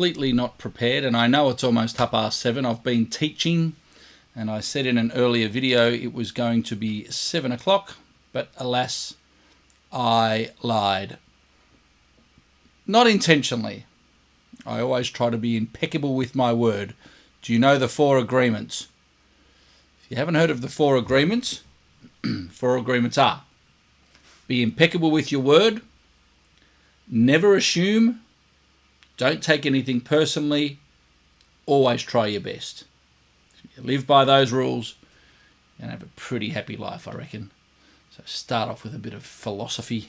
completely not prepared, and I know it's almost 7:30. I've been teaching, and I said in an earlier video it was going to be 7 o'clock, but alas, I lied. Not intentionally. I always try to be impeccable with my word. Do you know the 4 agreements? If you haven't heard of the 4 agreements, 4 agreements are: be impeccable with your word, never assume, don't take anything personally, always try your best. If you live by those rules, you're going to have a pretty happy life, I reckon. So start off with a bit of philosophy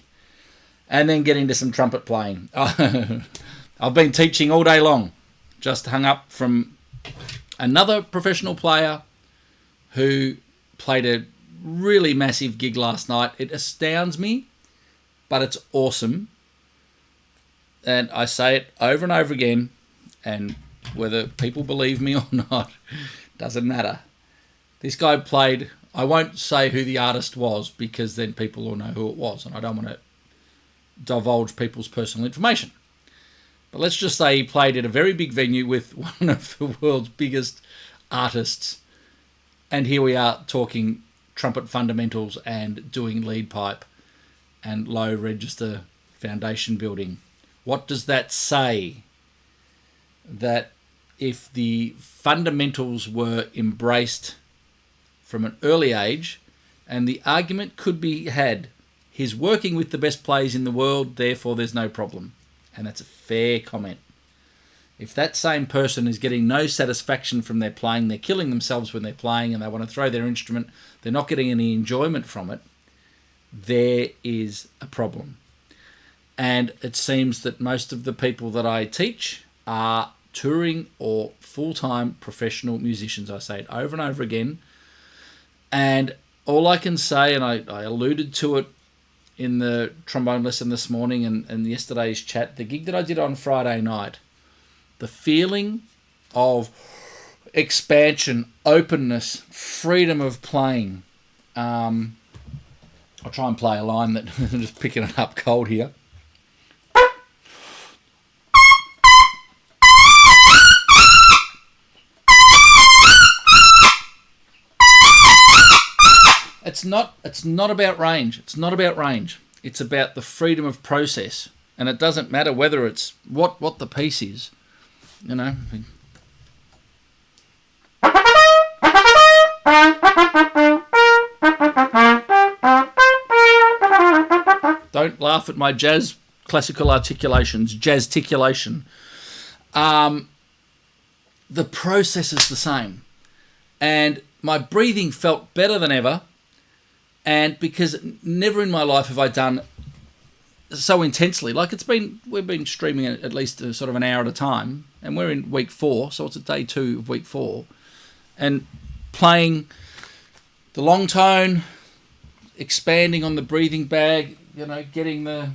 and then get into some trumpet playing. I've been teaching all day long. Just hung up from another professional player who played a really massive gig last night. It astounds me, but it's awesome. And I say it over and over again, and whether people believe me or not, doesn't matter. This guy played, I won't say who the artist was because then people will know who it was, and I don't want to divulge people's personal information. But let's just say he played at a very big venue with one of the world's biggest artists, and here we are talking trumpet fundamentals and doing lead pipe and low register foundation building. What does that say? That if the fundamentals were embraced from an early age, and the argument could be had, he's working with the best players in the world, therefore there's no problem. And that's a fair comment. If that same person is getting no satisfaction from their playing, they're killing themselves when they're playing and they want to throw their instrument, they're not getting any enjoyment from it, there is a problem. And it seems that most of the people that I teach are touring or full-time professional musicians. I say it over and over again. And all I can say, and I alluded to it in the trombone lesson this morning and yesterday's chat, the gig that I did on Friday night, the feeling of expansion, openness, freedom of playing. I'll try and play a line that I'm just picking it up cold here. It's not about range. It's not about range. It's about the freedom of process. And it doesn't matter whether it's what the piece is. You know. Don't laugh at my jazz classical articulations, jazz-ticulation. The process is the same. And my breathing felt better than ever. And because never in my life have I done so intensely, like we've been streaming at least sort of an hour at a time, and we're in week 4, so it's at day 2 of week 4, and playing the long tone, expanding on the breathing bag, you know, getting my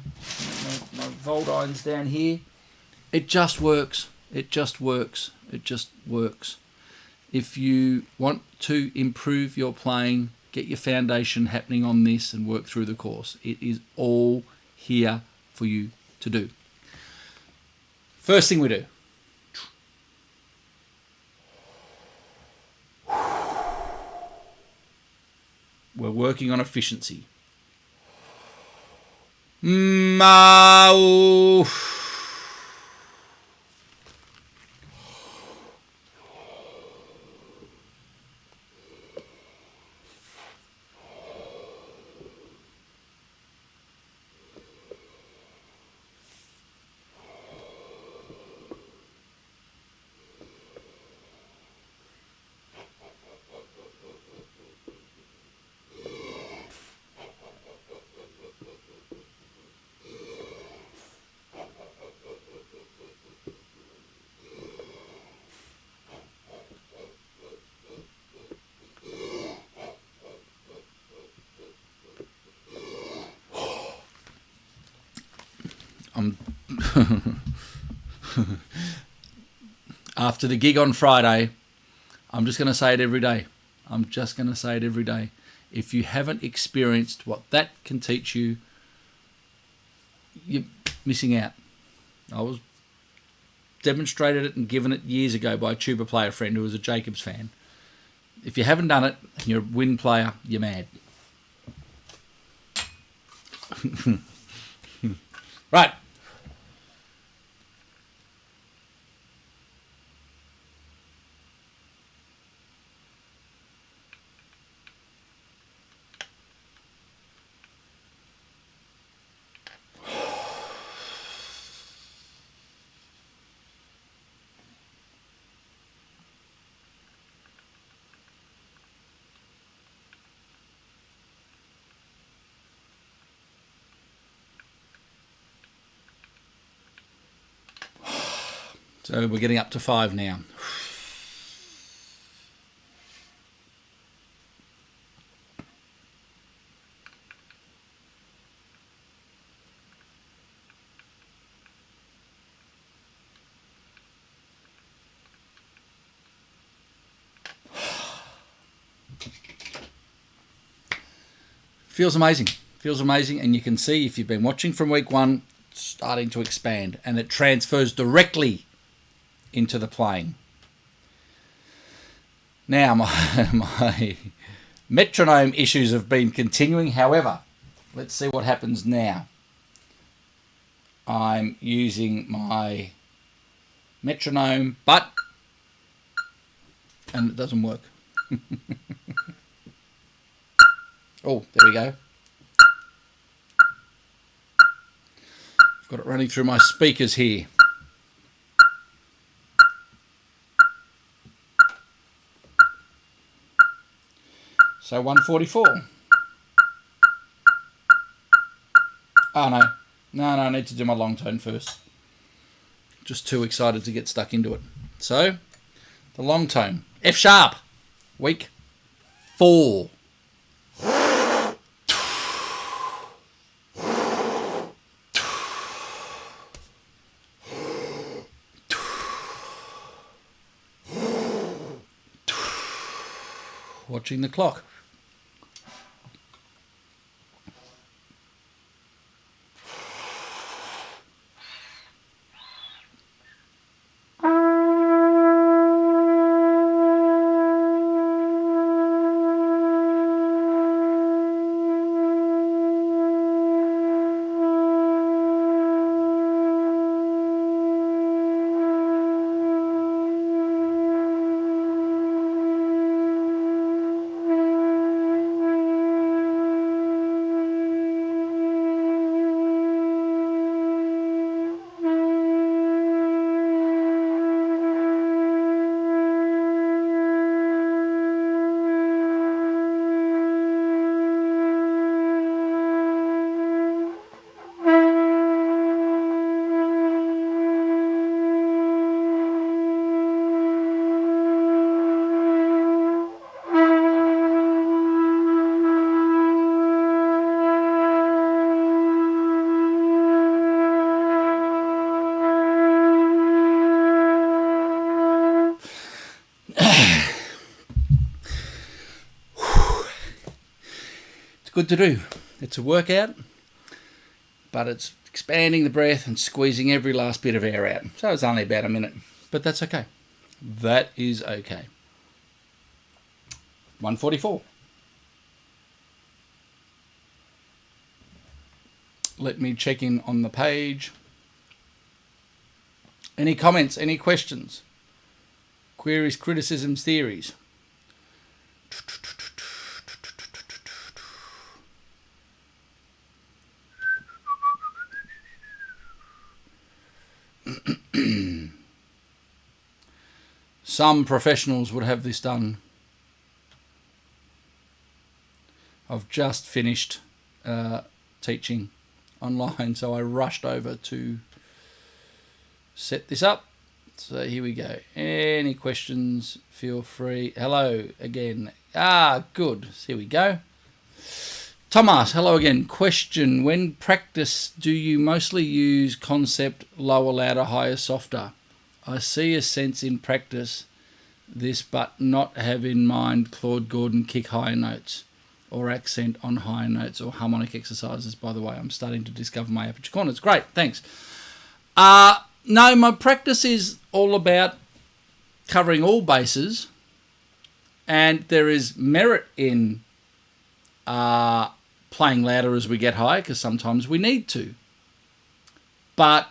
Voldines down here. It just works. It just works. It just works. If you want to improve your playing, get your foundation happening on this and work through the course. It is all here for you to do. First thing we do. We're working on efficiency. After the gig on Friday, I'm just going to say it every day. I'm just going to say it every day. If you haven't experienced what that can teach you, you're missing out. I was demonstrated it and given it years ago by a tuba player friend who was a Jacobs fan. If you haven't done it and you're a wind player, you're mad. Right. So we're getting up to 5 now. Feels amazing. Feels amazing, and you can see if you've been watching from week 1, it's starting to expand, and it transfers directly into the playing. Now, my metronome issues have been continuing. However, let's see what happens now. I'm using my metronome, and it doesn't work. Oh, there we go. I've got it running through my speakers here. So 144. Oh no. No, I need to do my long tone first. Just too excited to get stuck into it. So, the long tone. F sharp. Week 4. Watching the clock. Good to do. It's a workout, but it's expanding the breath and squeezing every last bit of air out. So it's only about a minute, but that's okay. That is okay. 144. Let me check in on the page. Any comments, any questions, queries, criticisms, theories? Some professionals would have this done. I've just finished teaching online, so I rushed over to set this up. So here we go. Any questions, feel free. Hello again. Good. So here we go. Thomas, hello again. Question, when practice, do you mostly use concept lower, louder, higher, softer? I see a sense in practice this, but not have in mind Claude Gordon kick higher notes or accent on higher notes or harmonic exercises. By the way, I'm starting to discover my aperture corners. Great, thanks. No, my practice is all about covering all bases, and there is merit in playing louder as we get higher, because sometimes we need to. But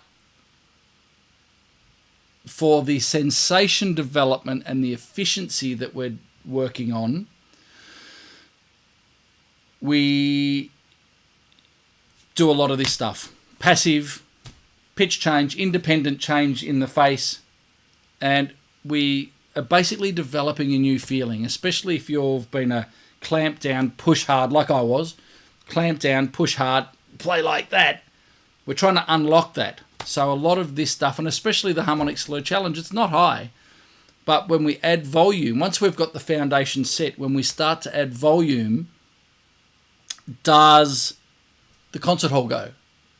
for the sensation development and the efficiency that we're working on, we do a lot of this stuff. Passive, pitch change, independent change in the face, and we are basically developing a new feeling, especially if you've been a clamp down, push hard, like I was. Clamp down, push hard, play like that. We're trying to unlock that. So a lot of this stuff, and especially the harmonic slur challenge, it's not high. But when we add volume, once we've got the foundation set, when we start to add volume, does the concert hall go?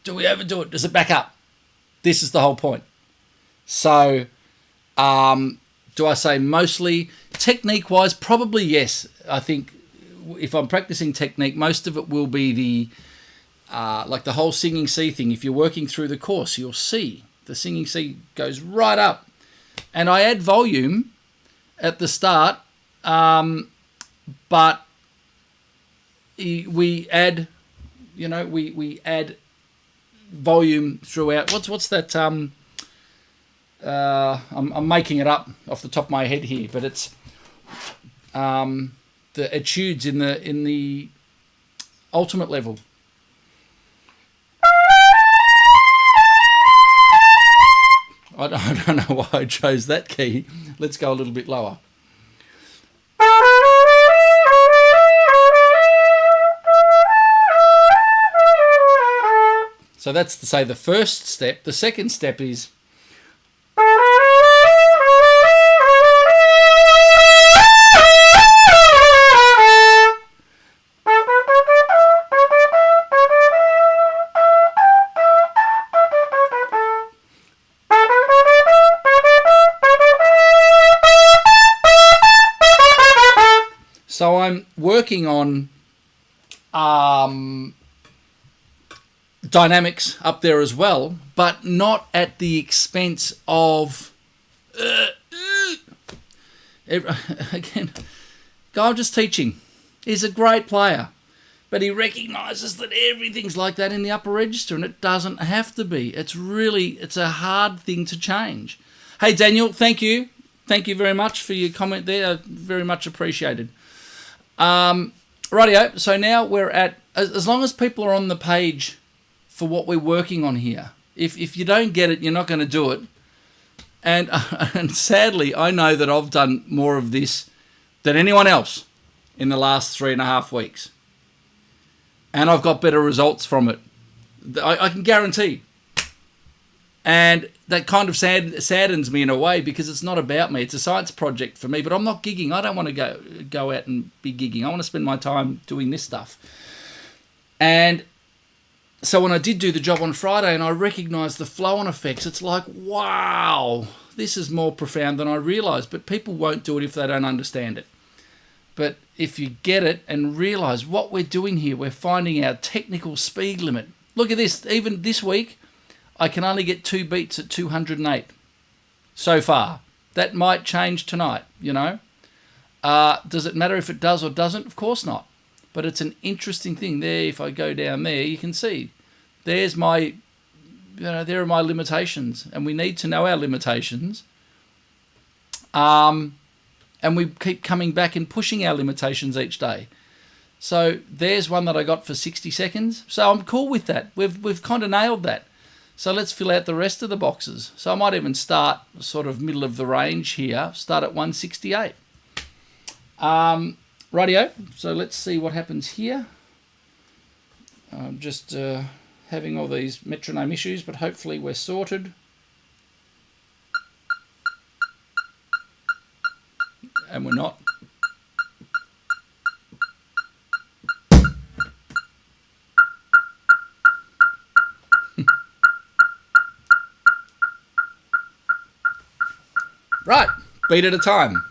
Do we overdo it? Does it back up? This is the whole point. So, do I say mostly? Technique-wise, probably yes. I think if I'm practicing technique, most of it will be the like the whole singing C thing. If you're working through the course, you'll see the singing C goes right up. And I add volume at the start, but we add, we add volume throughout. What's that? I'm making it up off the top of my head here, but it's the etudes in the ultimate level. I don't know why I chose that key. Let's go a little bit lower. So that's to say the first step. The second step is so I'm working on dynamics up there as well, but not at the expense of again, guy I'm just teaching. He's a great player, but he recognises that everything's like that in the upper register, and it doesn't have to be. It's a hard thing to change. Hey Daniel, thank you very much for your comment there. Very much appreciated. Rightio, so now we're at, as long as people are on the page for what we're working on here. If you don't get it, you're not going to do it. And sadly, I know that I've done more of this than anyone else in the last 3.5 weeks. And I've got better results from it. I can guarantee. And that kind of saddens me in a way, because it's not about me. It's a science project for me, but I'm not gigging. I don't want to go out and be gigging. I want to spend my time doing this stuff. And so when I did do the job on Friday and I recognised the flow-on effects, it's like, wow, this is more profound than I realised. But people won't do it if they don't understand it. But if you get it and realise what we're doing here, we're finding our technical speed limit. Look at this. Even this week, I can only get 2 beats at 208 so far. That might change tonight, Does it matter if it does or doesn't? Of course not. But it's an interesting thing there. If I go down there, you can see there's my, there are my limitations, and we need to know our limitations. And we keep coming back and pushing our limitations each day. So there's one that I got for 60 seconds. So I'm cool with that. We've kind of nailed that. So let's fill out the rest of the boxes. So I might even start sort of middle of the range here. Start at 168. Rightio. So let's see what happens here. I'm just having all these metronome issues, but hopefully we're sorted. And we're not. Right, beat at a time.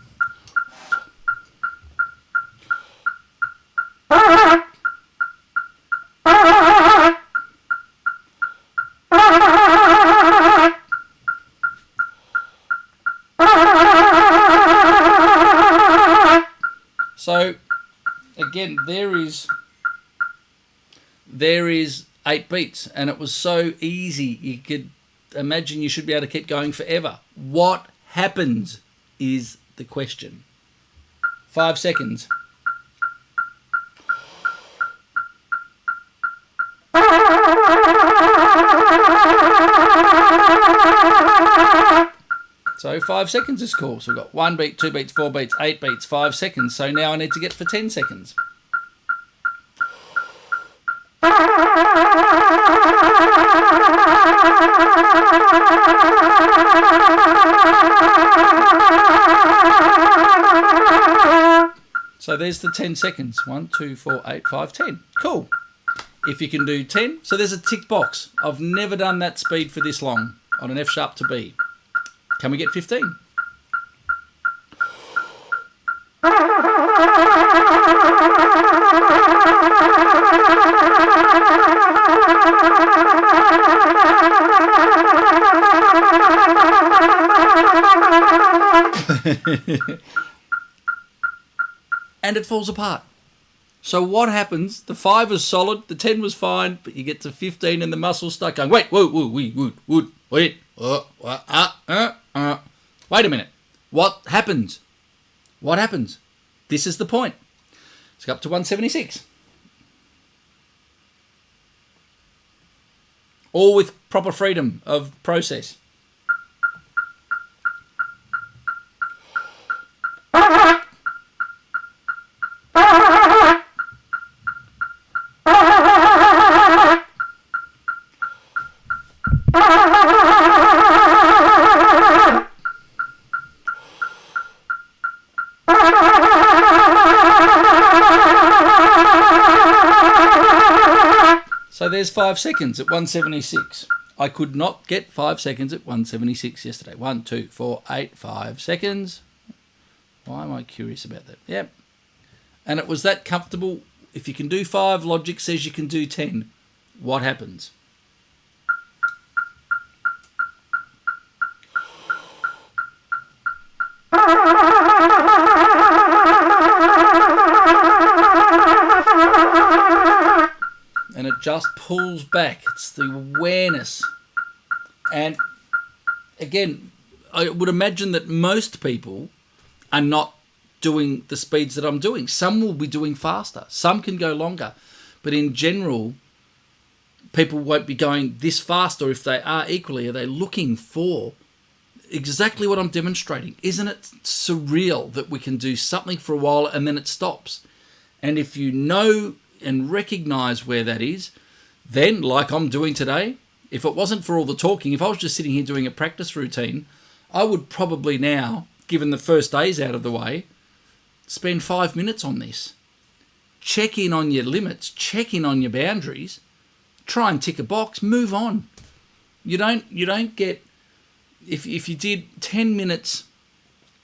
So again, there is 8 beats, and it was so easy. You could imagine you should be able to keep going forever. What happens is the question. 5 seconds. So 5 seconds is cool. So we've got 1 beat, 2 beats, 4 beats, 8 beats, 5 seconds. So now I need to get for 10 seconds. So there's the 10 seconds. 1, 2, 4, 8, 5, 10. Cool. If you can do 10, so there's a tick box. I've never done that speed for this long on an F sharp to B. Can we get 15? And it falls apart. So what happens? The 5 is solid, the 10 was fine, but you get to 15 and the muscles start going, wait, wait a minute. What happens? What happens? This is the point. Let's go up to 176. All with proper freedom of process. So there's 5 seconds at 176. I could not get 5 seconds at 176 yesterday. 1, 2, 4, 8, 5 seconds. Why am I curious about that? Yep. And it was that comfortable. If you can do 5, logic says you can do 10. What happens? And it just pulls back. It's the awareness. And again, I would imagine that most people are not doing the speeds that I'm doing. Some will be doing faster. Some can go longer. But in general, people won't be going this fast, or if they are equally, are they looking for exactly what I'm demonstrating? Isn't it surreal that we can do something for a while and then it stops? And if you know and recognize where that is, then like I'm doing today, if it wasn't for all the talking, if I was just sitting here doing a practice routine, I would probably now, given the first day's out of the way, spend 5 minutes on this. Check in on your limits, check in on your boundaries, try and tick a box, move on. You don't get, if you did 10 minutes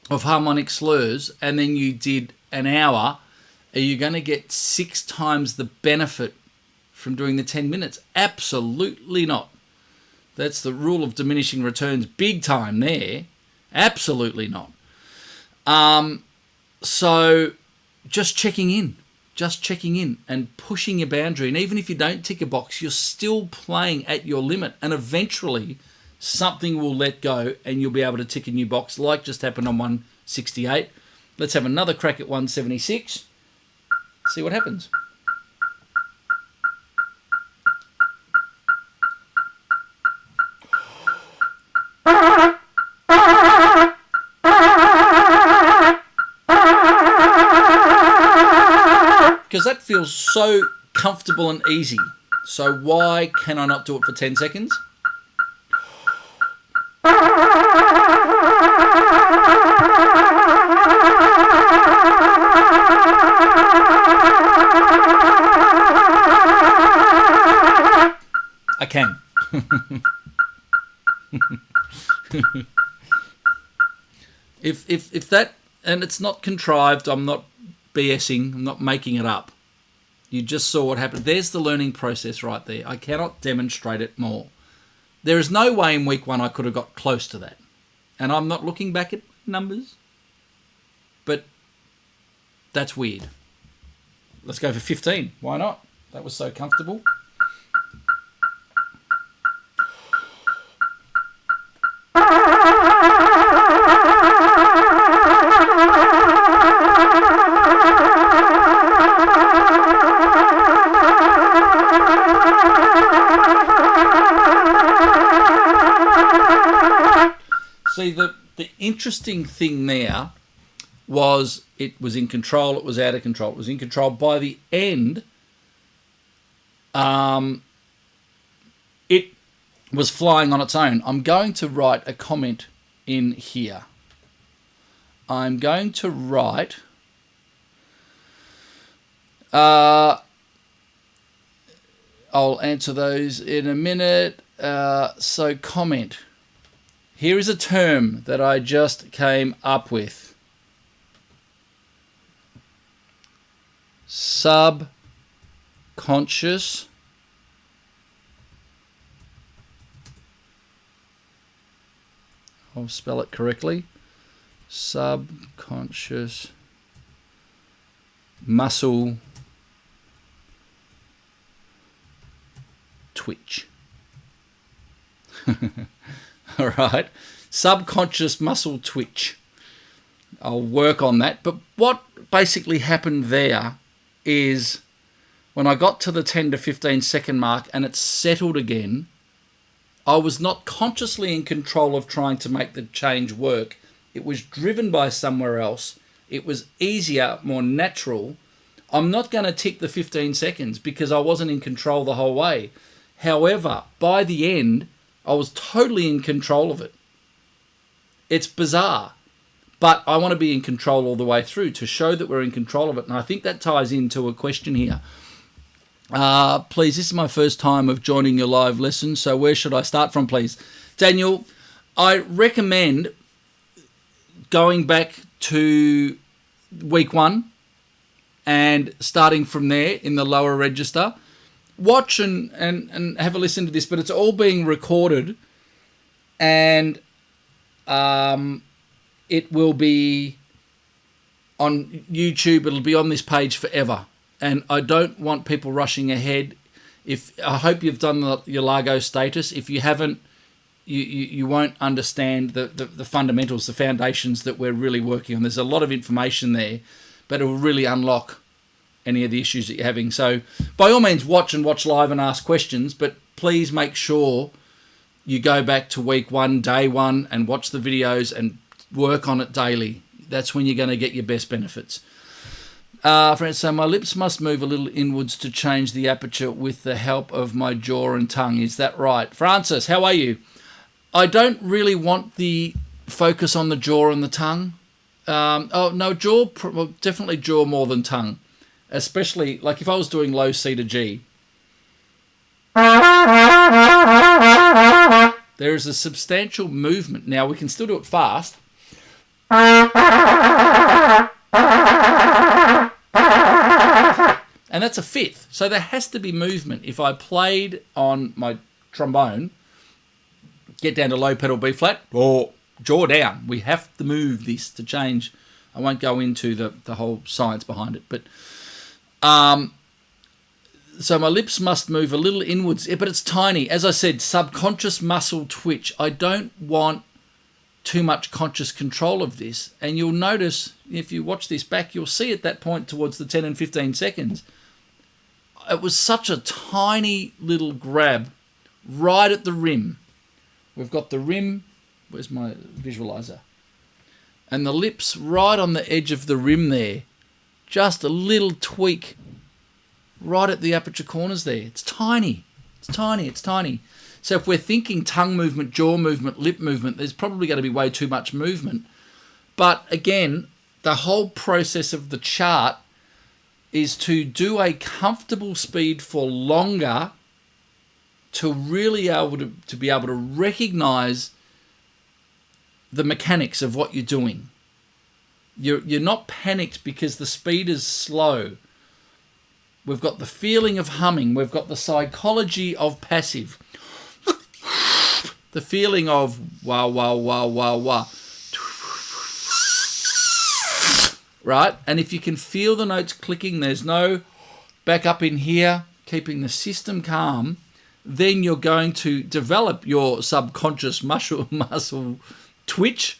of harmonic slurs and then you did an hour, are you going to get 6 times the benefit from doing the 10 minutes? Absolutely not. That's the rule of diminishing returns big time there. Absolutely not. So just checking in and pushing your boundary. And even if you don't tick a box, you're still playing at your limit. And eventually something will let go and you'll be able to tick a new box, like just happened on 168. Let's have another crack at 176. See what happens. Because that feels so comfortable and easy. So why can I not do it for 10 seconds? I can. If that, and it's not contrived, I'm not BSing, I'm not making it up. You just saw what happened. There's the learning process right there. I cannot demonstrate it more. There is no way in week 1 I could have got close to that. And I'm not looking back at numbers, but That's weird. Let's go for 15. Why not? That was so comfortable. See, the interesting thing there was it was in control, it was out of control, it was in control. By the end, it was flying on its own. I'm going to write a comment in here. I'm going to write... I'll answer those in a minute. So comment. Here is a term that I just came up with. Subconscious I'll spell it correctly. Subconscious muscle twitch. All right, subconscious muscle twitch. I'll work on that. But what basically happened there is when I got to the 10 to 15 second mark and it settled again, I was not consciously in control of trying to make the change work. It was driven by somewhere else. It was easier, more natural. I'm not going to tick the 15 seconds because I wasn't in control the whole way. However, by the end, I was totally in control of it. It's bizarre, but I want to be in control all the way through to show that we're in control of it. And I think that ties into a question here. Please, this is my first time of joining your live lesson, so where should I start from, please? Daniel, I recommend going back to week 1 and starting from there in the lower register. Watch and have a listen to this, but it's all being recorded, and it will be on YouTube. It'll be on this page forever, and I don't want people rushing ahead. I hope you've done your Largo status. If you haven't, you won't understand the fundamentals, the foundations that we're really working on. There's a lot of information there, but it will really unlock any of the issues that you're having. So by all means, watch live and ask questions, but please make sure you go back to week 1, day 1, and watch the videos and work on it daily. That's when you're going to get your best benefits. Friends, so my lips must move a little inwards to change the aperture with the help of my jaw and tongue. Is that right? Francis, how are you? I don't really want the focus on the jaw and the tongue. Jaw, definitely jaw more than tongue. Especially, like if I was doing low C to G. There is a substantial movement. Now, we can still do it fast. And that's a fifth. So there has to be movement. If I played on my trombone, get down to low pedal B flat, or jaw down. We have to move this to change. I won't go into the whole science behind it, but... so my lips must move a little inwards, but it's tiny. As I said, subconscious muscle twitch. I don't want too much conscious control of this. And you'll notice, if you watch this back, you'll see at that point towards the 10 and 15 seconds, it was such a tiny little grab right at the rim. We've got the rim. Where's my visualizer? And the lips right on the edge of the rim there. Just a little tweak right at the aperture corners there. It's tiny. It's tiny. It's tiny. So if we're thinking tongue movement, jaw movement, lip movement, there's probably going to be way too much movement. But again, the whole process of the chart is to do a comfortable speed for longer to really be able to recognize the mechanics of what you're doing. You're not panicked because the speed is slow. We've got the feeling of humming. We've got the psychology of passive. The feeling of wah, wah, wah, wah, wah. right? And if you can feel the notes clicking, there's no back up in here, keeping the system calm, then you're going to develop your subconscious muscle twitch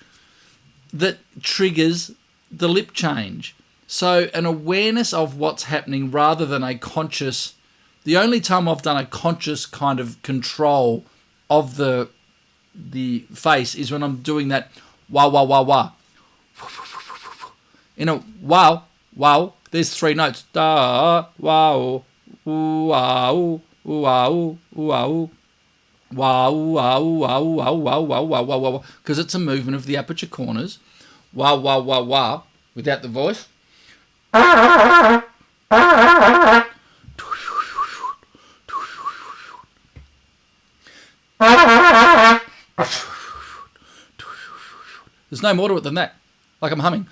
that triggers the lip change. So an awareness of what's happening rather than a conscious. The only time I've done a conscious kind of control of the face is when I'm doing that wah wah wah wah. You know, wow, wow. There's 3 notes. Da, wow, wow, wow, wow. Wow, wow, wow, wow, wow, wow, wow, wow, wow, because it's a movement of the aperture corners. Wow, wow, wow, wow, without the voice. There's no more to it than that. Like I'm humming.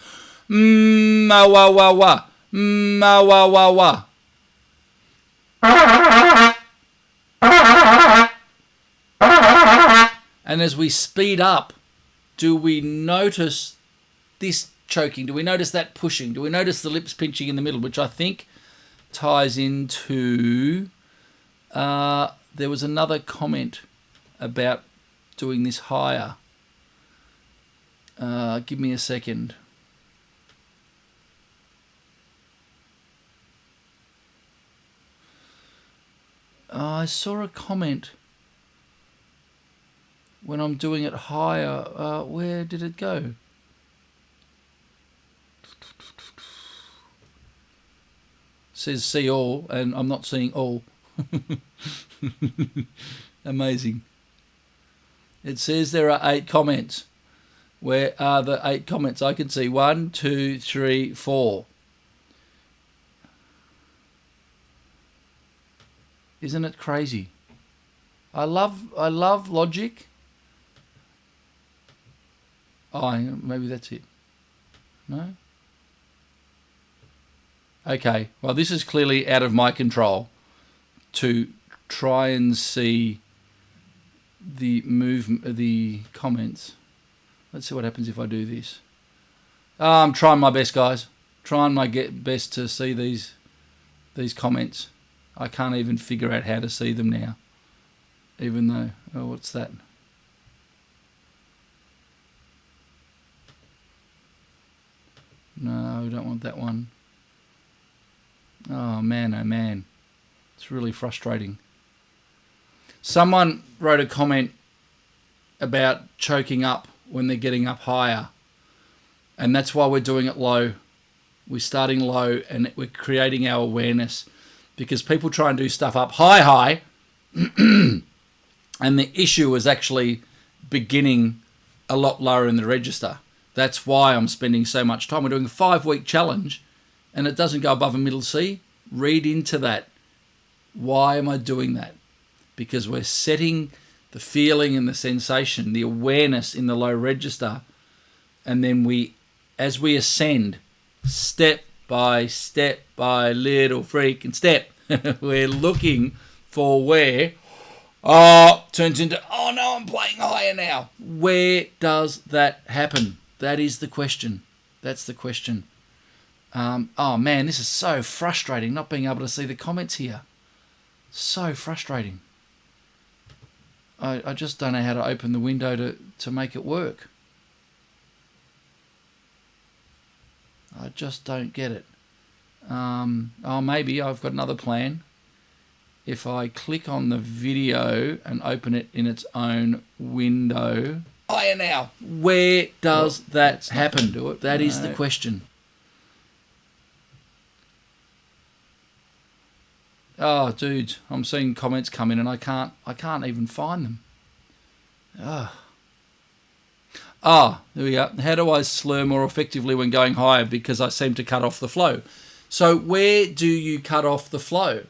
Ma wa wa wa. Ma wa wa wa. And as we speed up, do we notice this choking? Do we notice that pushing? Do we notice the lips pinching in the middle, which I think ties into... there was another comment about doing this higher. Give me a second. I saw a comment when I'm doing it higher. Where did it go? It says see all, and I'm not seeing all. Amazing. It says there are 8 comments. Where are the 8 comments? I can see 1, 2, 3, 4. Isn't it crazy? I love logic. Oh, maybe that's it. No? Okay. Well, this is clearly out of my control to try and see the movement, the comments. Let's see what happens if I do this. I'm trying my best, guys. Trying my best to see these comments. I can't even figure out how to see them now. Even though... Oh, what's that? No, we don't want that one. Oh, man, oh, man. It's really frustrating. Someone wrote a comment about choking up when they're getting up higher. And that's why we're doing it low. We're starting low and we're creating our awareness. Because people try and do stuff up high, and the issue is actually beginning a lot lower in the register. That's why I'm spending so much time. We're doing a 5-week challenge, and it doesn't go above a middle C. Read into that. Why am I doing that? Because we're setting the feeling and the sensation, the awareness in the low register, and then as we ascend, step by little freaking step, we're looking for where, turns into, oh no, I'm playing higher now. Where does that happen? That is the question. That's the question. Oh man, this is so frustrating not being able to see the comments here. So frustrating. I just don't know how to open the window to make it work. I just don't get it. Maybe I've got another plan. If I click on the video and open it in its own window. Higher now. Where does that happen? Do it. That is the question. Oh, dudes, I'm seeing comments come in and I can't even find them. There we go. How do I slur more effectively when going higher? Because I seem to cut off the flow. So where do you cut off the flow?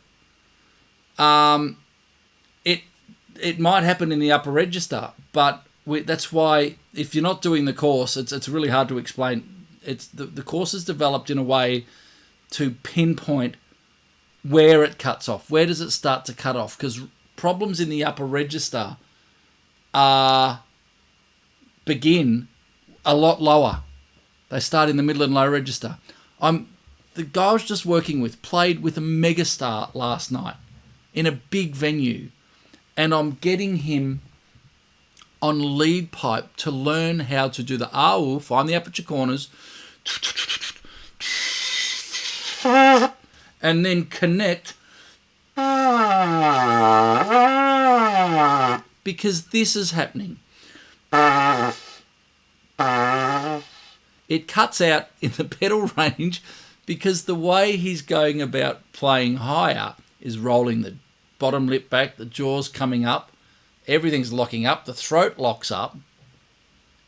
It might happen in the upper register, but that's why if you're not doing the course, it's really hard to explain. It's the course is developed in a way to pinpoint where it cuts off. Where does it start to cut off? Because problems in the upper register begin a lot lower. They start in the middle and low register. The guy I was just working with played with a megastar last night in a big venue, and I'm getting him on lead pipe to learn how to do the AU, find the aperture corners, and then connect, because this is happening. It cuts out in the pedal range because the way he's going about playing higher is rolling the bottom lip back, the jaws coming up, everything's locking up, the throat locks up.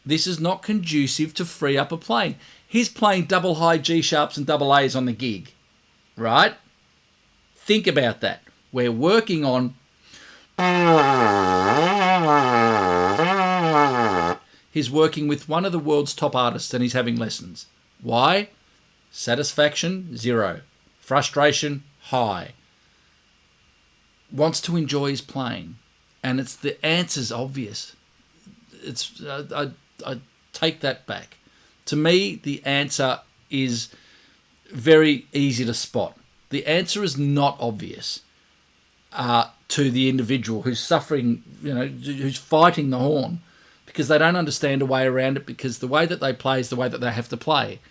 This is not conducive to free upper playing. He's playing double high G sharps and double A's on the gig, right? Think about that. We're working on... He's working with one of the world's top artists and he's having lessons. Why? Satisfaction, 0. Frustration, high. Wants to enjoy his playing. And it's the answer's obvious. It's I take that back. To me, the answer is very easy to spot. The answer is not obvious to the individual who's suffering, who's fighting the horn, because they don't understand a way around it, because the way that they play is the way that they have to play.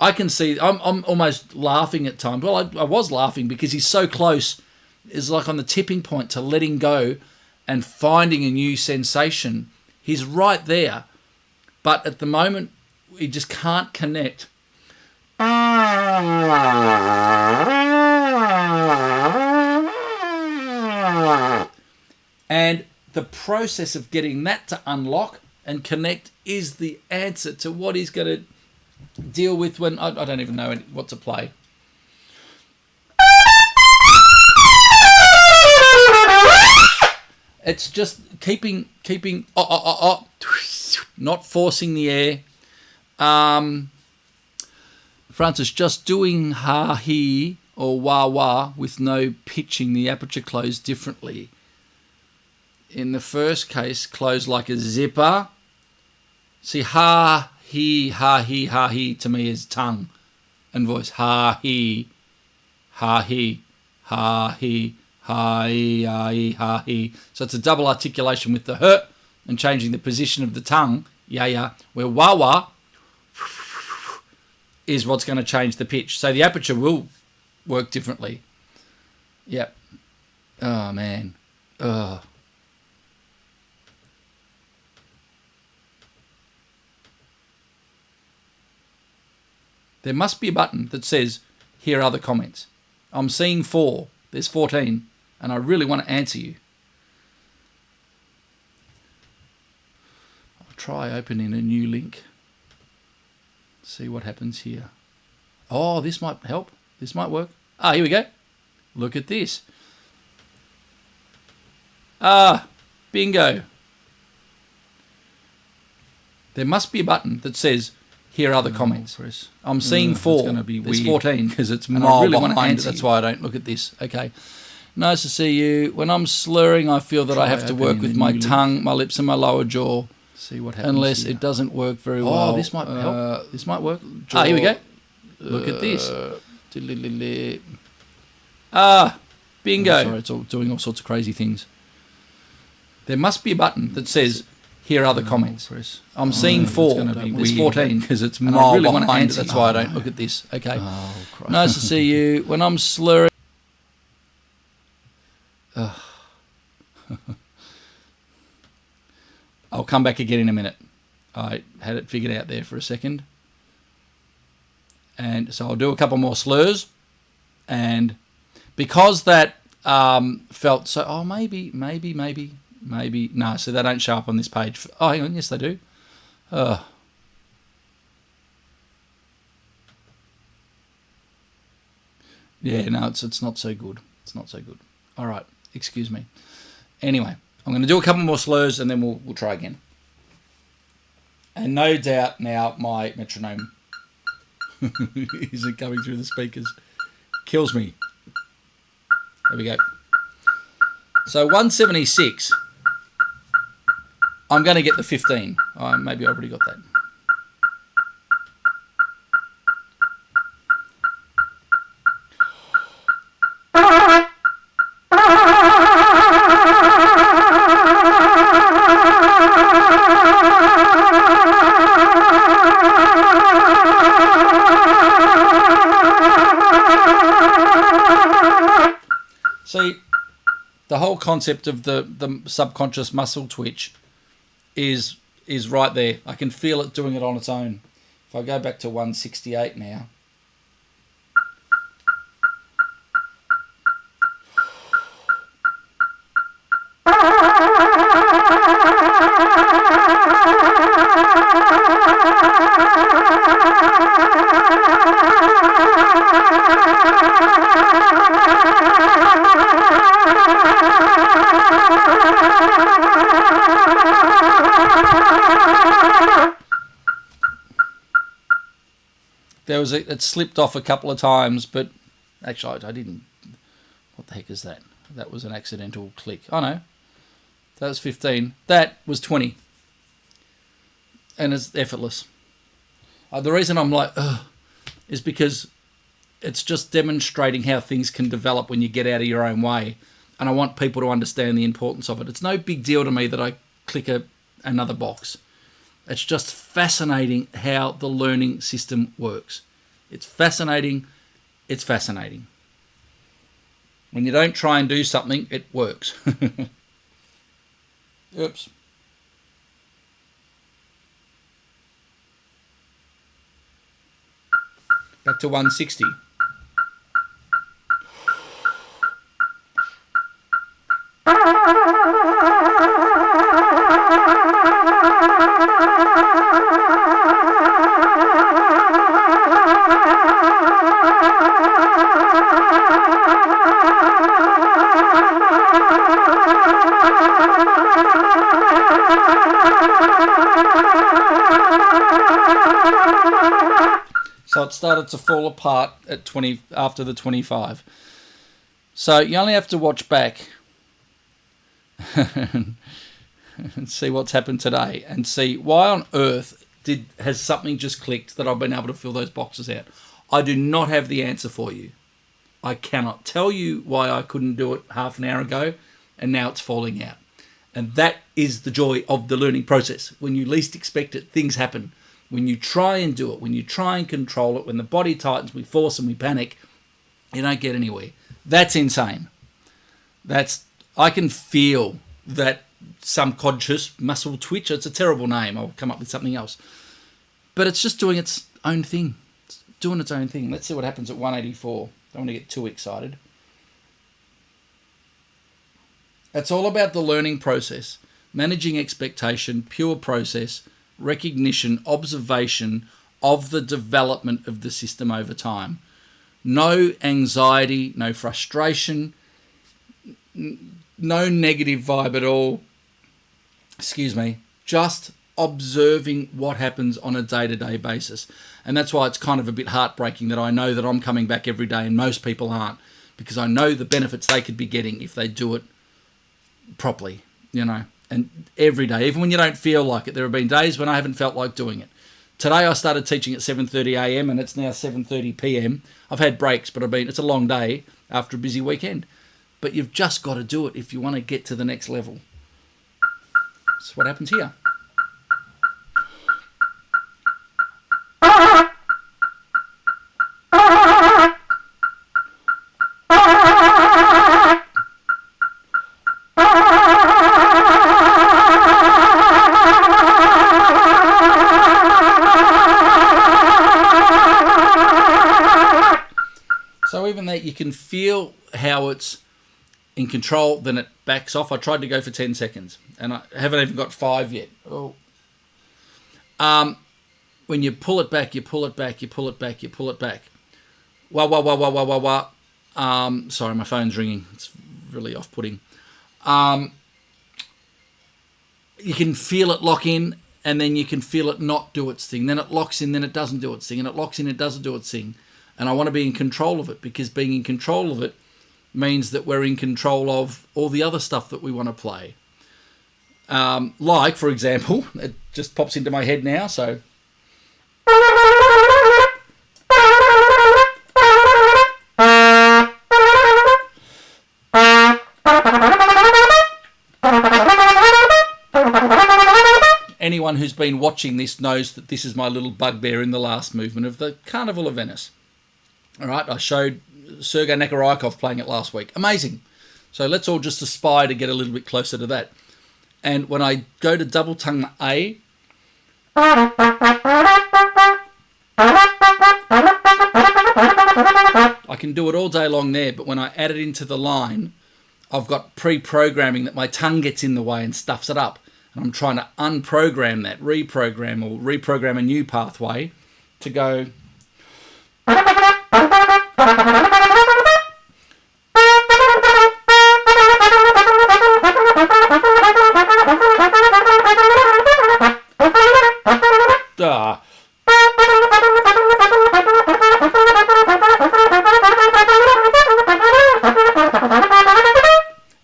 I can see, I'm almost laughing at times. Well, I was laughing because he's so close. It's like on the tipping point to letting go and finding a new sensation. He's right there. But at the moment, he just can't connect. And the process of getting that to unlock and connect is the answer to what he's going to deal with when... I don't even know what to play. It's just keeping not forcing the air. Francis, just doing ha, he, or wah, wah with no pitching the aperture closed differently. In the first case, closed like a zipper. See, ha, he, to me is tongue and voice. Ha, he, ha, he, ha, he, ha, he, ha, he, ha, he. So it's a double articulation with the h and changing the position of the tongue. Yeah. Where wah, wah is what's going to change the pitch. So the aperture will work differently. Yep. Oh, man. Oh. There must be a button that says, here are the comments. I'm seeing 4. There's 14. And I really want to answer you. I'll try opening a new link. See what happens here. Oh, this might help. This might work. Here we go. Look at this. Bingo. There must be a button that says, here are the comments. I'm seeing 4. It's going to be weird. There's 14. Because it's mile really behind. That's why I don't look at this. Okay. Nice to see you. When I'm slurring, I feel that I have to work with my tongue, my lips, and my lower jaw. See what happens. Unless it doesn't work very well. Oh, this might help. This might work. Here we go. Look at this. Bingo. Sorry, it's all doing all sorts of crazy things. There must be a button that says, here are the comments. I'm seeing 4. There's 14. Because it's mile really behind. That's why I don't look at this. Okay. Nice to see you. When I'm slurring... I'll come back again in a minute. I had it figured out there for a second. And so I'll do a couple more slurs. And because that felt so... Oh, maybe. No, so they don't show up on this page. Oh, hang on. Yes, they do. Yeah, no, it's not so good. It's not so good. All right. Excuse me. Anyway, I'm going to do a couple more slurs and then we'll try again. And no doubt now my metronome isn't coming through the speakers. Kills me. There we go. So 176. I'm going to get the 15. Maybe I already got that. See, the whole concept of the subconscious muscle twitch is right there. I can feel it doing it on its own. If I go back to 168 now, it slipped off a couple of times, but actually I didn't. What the heck is that? That was an accidental click. Oh no, that was 15. That was 20, and it's effortless. The reason I'm like, ugh, is because it's just demonstrating how things can develop when you get out of your own way, and I want people to understand the importance of it. It's no big deal to me that I click another box. It's just fascinating how the learning system works. It's fascinating. It's fascinating. When you don't try and do something, it works. Oops. Back to 160. So it started to fall apart at 20 after the 25. So you only have to watch back and see what's happened today and see why on earth has something just clicked that I've been able to fill those boxes out. I do not have the answer for you. I cannot tell you why I couldn't do it half an hour ago and now it's falling out. And that is the joy of the learning process. When you least expect it, things happen. When you try and do it, when you try and control it, when the body tightens, we force and we panic, you don't get anywhere. That's insane. I can feel that subconscious muscle twitch. It's a terrible name. I'll come up with something else. But it's just doing its own thing. It's doing its own thing. Let's see what happens at 184. Don't want to get too excited. It's all about the learning process, managing expectation, pure process, recognition, observation of the development of the system over time. No anxiety, no frustration, no negative vibe at all. Excuse me. Just observing what happens on a day-to-day basis. And that's why it's kind of a bit heartbreaking that I know that I'm coming back every day and most people aren't, because I know the benefits they could be getting if they do it properly, and every day, even when you don't feel like it. There have been days when I haven't felt like doing it. Today I started teaching at 7:30 a.m. and it's now 7:30 p.m. I've had breaks, but it's a long day after a busy weekend. But you've just got to do it if you want to get to the next level. That's what happens here. So even that, you can feel how it's in control, then it backs off. I tried to go for 10 seconds, and I haven't even got 5 yet. Oh. When you pull it back, you pull it back, you pull it back, you pull it back. Wah, wah, wah, wah, wah, wah, wah. Sorry, my phone's ringing. It's really off-putting. You can feel it lock in, and then you can feel it not do its thing. Then it locks in, then it doesn't do its thing, and it locks in, it doesn't do its thing. And I want to be in control of it, because being in control of it means that we're in control of all the other stuff that we want to play. Like, for example, it just pops into my head now, so... Anyone who's been watching this knows that this is my little bugbear in the last movement of the Carnival of Venice. All right, I showed Sergei Nakarikov playing it last week. Amazing. So let's all just aspire to get a little bit closer to that. And when I go to double tongue the A, I can do it all day long there, but when I add it into the line, I've got pre-programming that my tongue gets in the way and stuffs it up. And I'm trying to unprogram that, reprogram a new pathway to go.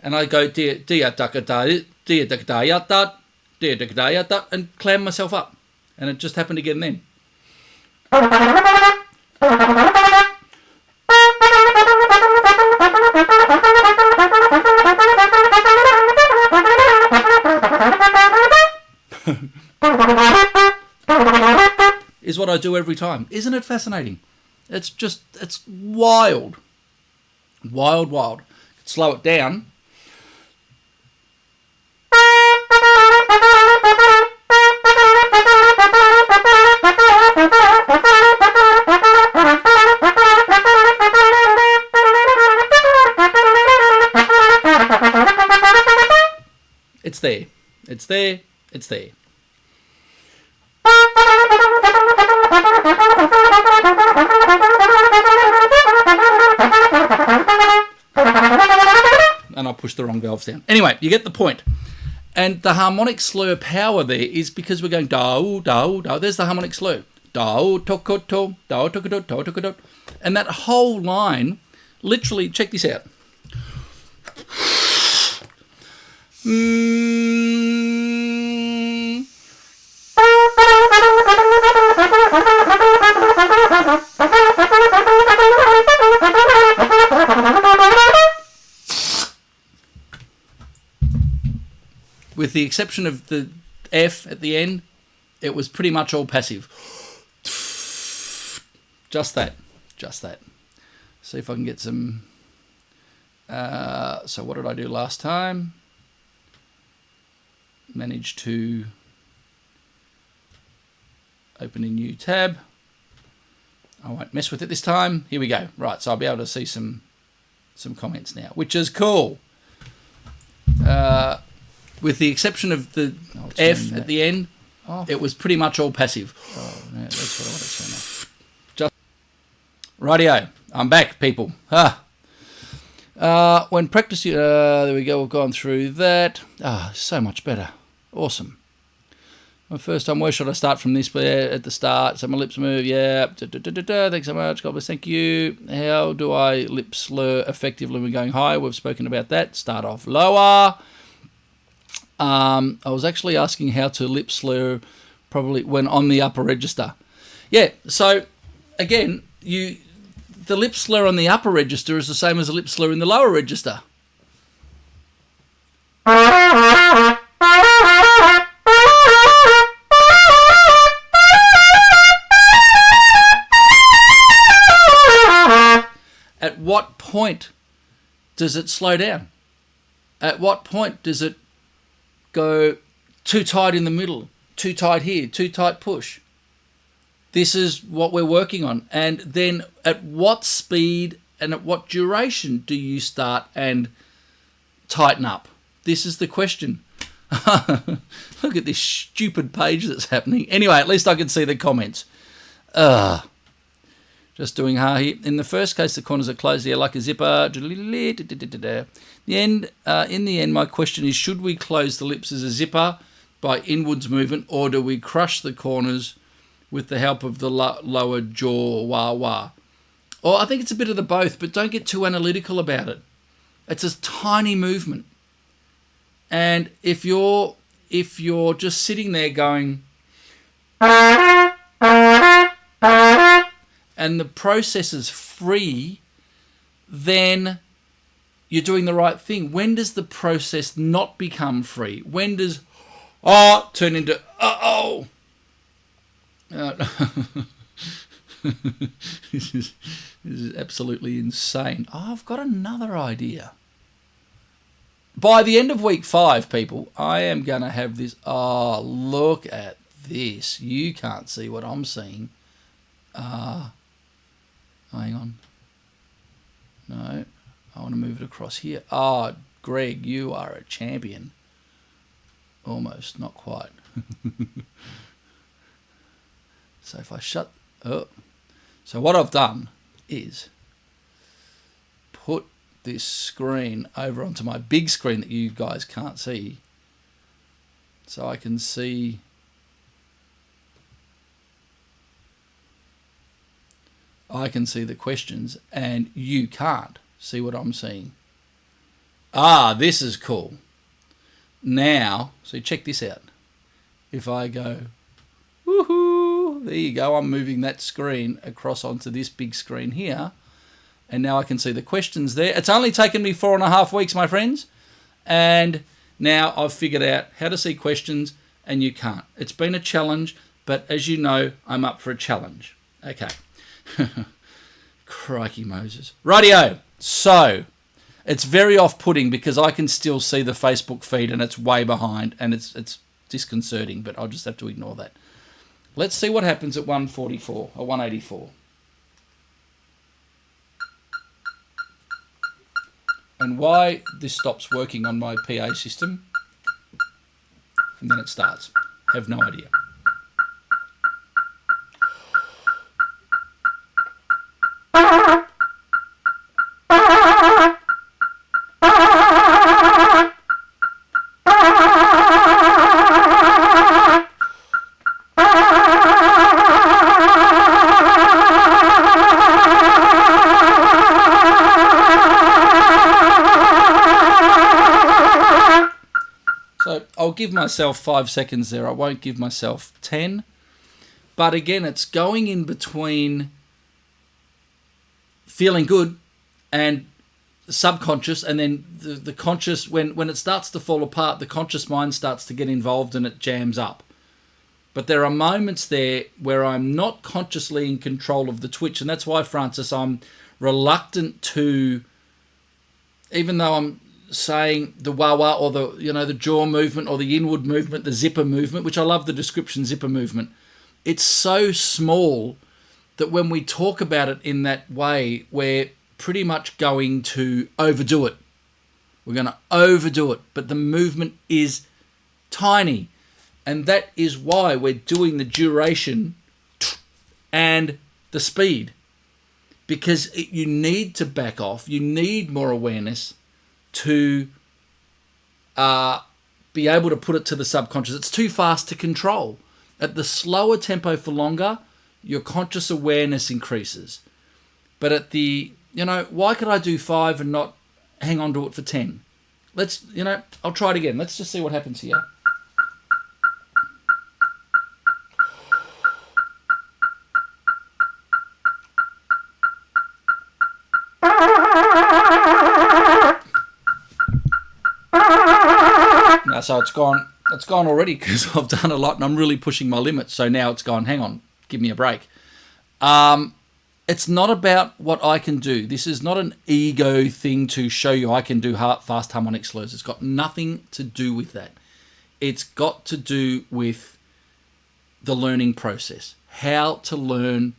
And I go and clam myself up, and it just happened again then. Is what I do every time. Isn't it fascinating? It's wild. Wild. Slow it down. It's there. It's there. It's there. And I pushed the wrong valves down. Anyway, you get the point. And the harmonic slur power there is because we're going do, do, do. There's the harmonic slur. Do, tokoto, do, tokoto, do, tokoto. And that whole line, literally, check this out. With the exception of the F at the end, it was pretty much all passive. Just that. See if I can get some... so what did I do last time? Managed to open a new tab. I won't mess with it this time. Here we go. Right, so I'll be able to see some comments now, which is cool. With the exception of the F at the end, it was pretty much all passive. Oh, no, that's what I want to turn off. Just rightio, I'm back, people. When practicing, there we go. We've gone through that. So much better. Awesome. My first time, where should I start from this? At the start, so my lips move. Yeah. Thanks so much. God bless. Thank you. How do I lip slur effectively when going high? We've spoken about that. Start off lower. I was actually asking how to lip slur probably when on the upper register. Yeah, so again, the lip slur on the upper register is the same as the lip slur in the lower register. At what point does it slow down? At what point does it go too tight in the middle, too tight here, too tight push? This is what we're working on. And then at what speed and at what duration do you start and tighten up? This is the question. Look at this stupid page that's happening. Anyway, at least I can see the comments. Just doing here. In the first case, the corners are closed here like a zipper. In the end, my question is, should we close the lips as a zipper by inwards movement, or do we crush the corners with the help of the lower jaw, wah-wah? Or I think it's a bit of the both, but don't get too analytical about it. It's a tiny movement. And if you're just sitting there going... and the process is free, then you're doing the right thing. When does the process not become free? When does turn into uh-oh? This is absolutely insane. I've got another idea. by the end of week 5, people, I am going to have this. Oh, look at this. You can't see what I'm seeing. Hang on. No, I want to move it across here. Oh, Greg, you are a champion. Almost, not quite. So if I shut... Oh. So what I've done is put this screen over onto my big screen that you guys can't see. So I can see... I can see the questions and you can't see what I'm seeing. Ah, this is cool. Now, so check this out. If I go, woohoo, there you go. I'm moving that screen across onto this big screen here. And now I can see the questions there. It's only taken me 4.5 weeks, my friends. And now I've figured out how to see questions and you can't. It's been a challenge, but as you know, I'm up for a challenge. Okay. Crikey Moses. Rightio. So it's very off-putting because I can still see the Facebook feed and it's way behind and it's disconcerting, but I'll just have to ignore that. Let's see what happens at 144 or 184. And why this stops working on my PA system. And then it starts. Have no idea. So I'll give myself 5 seconds there. I won't give myself 10. But again, it's going in between feeling good and subconscious, and then the conscious, when it starts to fall apart, the conscious mind starts to get involved and it jams up. But there are moments there where I'm not consciously in control of the twitch, and that's why, Francis, I'm reluctant to, even though I'm saying the wah-wah or the jaw movement or the inward movement, the zipper movement, which I love the description, zipper movement. It's so small that when we talk about it in that way, we're pretty much going to overdo it. We're going to overdo it, but the movement is tiny. And that is why we're doing the duration and the speed. Because you need to back off. You need more awareness to be able to put it to the subconscious. It's too fast to control. At the slower tempo for longer, your conscious awareness increases. But at the, why could I do 5 and not hang on to it for 10? I'll try it again. Let's just see what happens here. Now, so it's gone already because I've done a lot and I'm really pushing my limits. So now it's gone, hang on, give me a break. It's not about what I can do. This is not an ego thing to show you I can do fast harmonic slurs. It's got nothing to do with that. It's got to do with the learning process. How to learn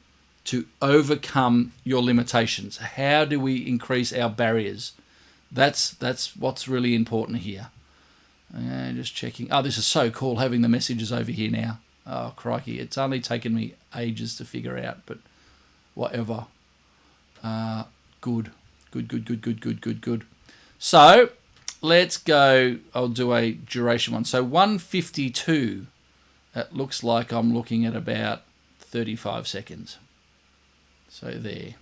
to overcome your limitations. How do we increase our barriers? That's what's really important here. Just checking. Oh, this is so cool having the messages over here now. Oh, crikey. It's only taken me ages to figure out, but whatever. Good. So let's go. I'll do a duration one. So 152. It looks like I'm looking at about 35 seconds. So there.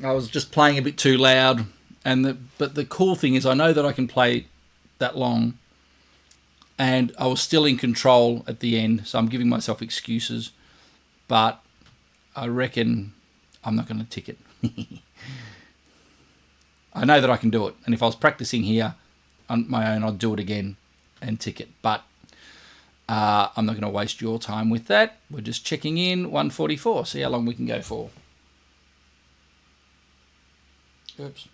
I was just playing a bit too loud. But the cool thing is I know that I can play that long, and I was still in control at the end, so I'm giving myself excuses, but I reckon I'm not going to tick it. I know that I can do it, and if I was practicing here on my own, I'd do it again and tick it, but I'm not going to waste your time with that. We're just checking in. 144, see how long we can go for. Oops.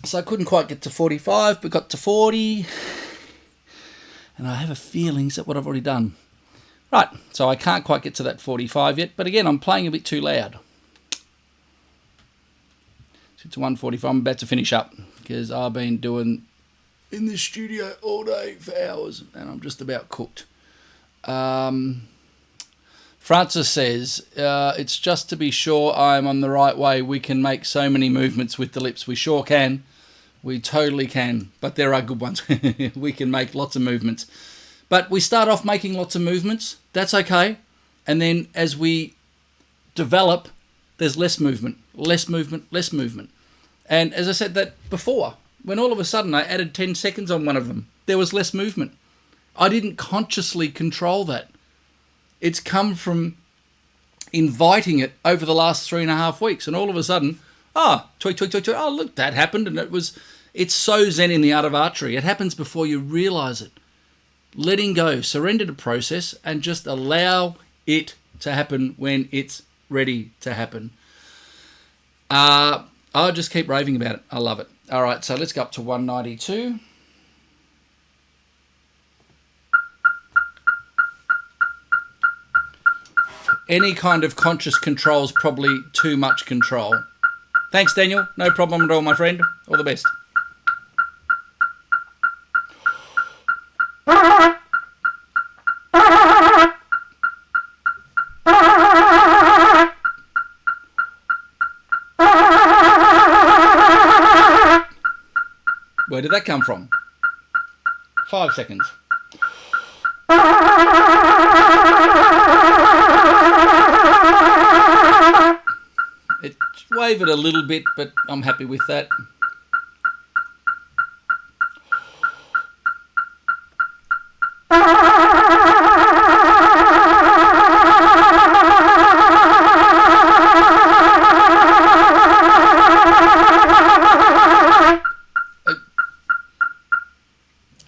So I couldn't quite get to 45, but got to 40. And I have a feeling, is that what I've already done? Right, so I can't quite get to that 45 yet, but again, I'm playing a bit too loud. So it's 145, I'm about to finish up, because I've been doing in the studio all day for hours, and I'm just about cooked. Francis says, it's just to be sure I'm on the right way. We can make so many movements with the lips. We sure can. We totally can. But there are good ones. We can make lots of movements. But we start off making lots of movements. That's okay. And then as we develop, there's less movement, less movement, less movement. And as I said that before, when all of a sudden I added 10 seconds on one of them, there was less movement. I didn't consciously control that. It's come from inviting it over the last 3.5 weeks. And all of a sudden, tweak, tweak, tweak, tweak. Oh, look, that happened. And it's so zen in the art of archery. It happens before you realize it. Letting go, surrender to process, and just allow it to happen when it's ready to happen. I'll just keep raving about it. I love it. All right, so let's go up to 192. Any kind of conscious control is probably too much control. Thanks, Daniel. No problem at all, my friend. All the best. Where did that come from? 5 seconds. It wavered a little bit, but I'm happy with that.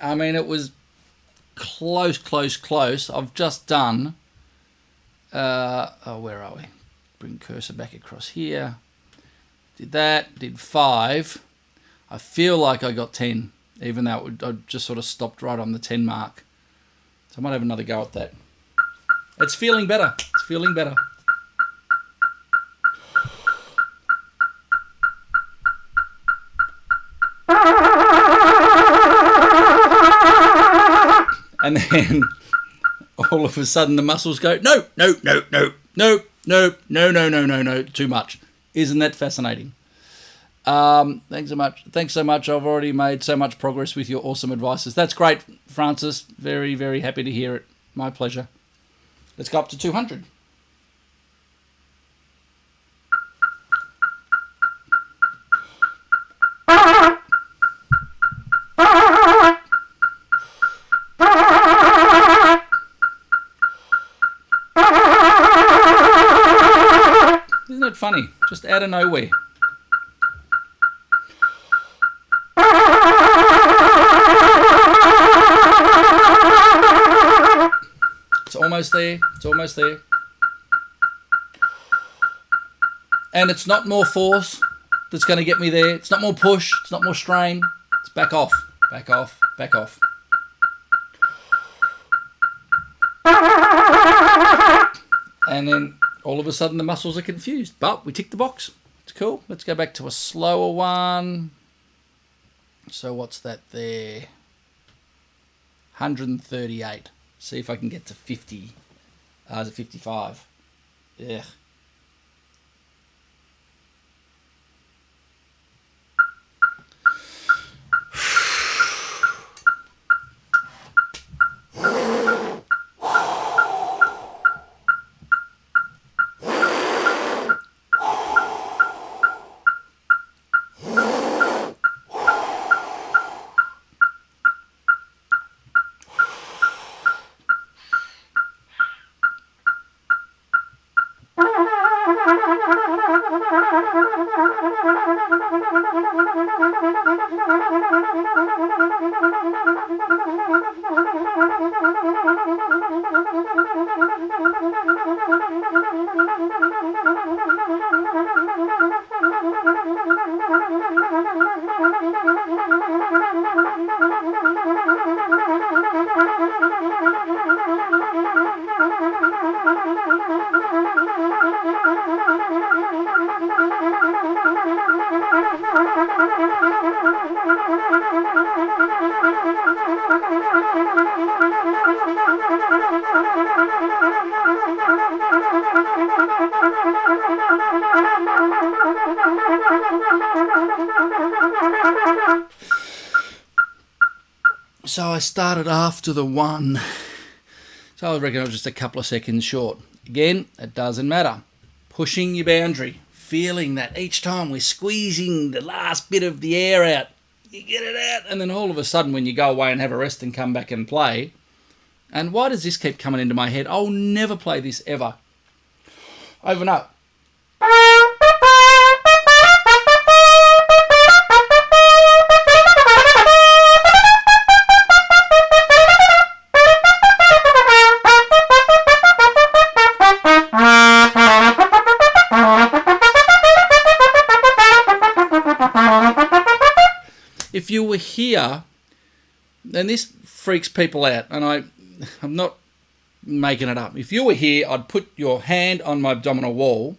I mean, it was close. I've just done, where are we? Bring cursor back across here. Did that, did 5. I feel like I got 10, even though I just sort of stopped right on the 10 mark. So I might have another go at that. It's feeling better. It's feeling better. And then all of a sudden the muscles go, no, too much. Isn't that fascinating? Thanks so much. I've already made so much progress with your awesome advices. That's great, Francis. Very, very happy to hear it. My pleasure. Let's go up to 200. Isn't it funny? Just out of nowhere. almost there. It's almost there. And it's not more force that's going to get me there. It's not more push. It's not more strain. It's back off, back off, back off. And then all of a sudden the muscles are confused. But we tick the box. It's cool. Let's go back to a slower one. So what's that there? 138. See if I can get to 50. Is it 55? Yeah. So I started after the one. So I reckon I was just a couple of seconds short. Again, it doesn't matter. Pushing your boundary. Feeling that each time we're squeezing the last bit of the air out. You get it out. And then all of a sudden when you go away and have a rest and come back and play. And why does this keep coming into my head? I'll never play this ever. Over and up. If you were here, and this freaks people out, and I'm not making it up. If you were here, I'd put your hand on my abdominal wall.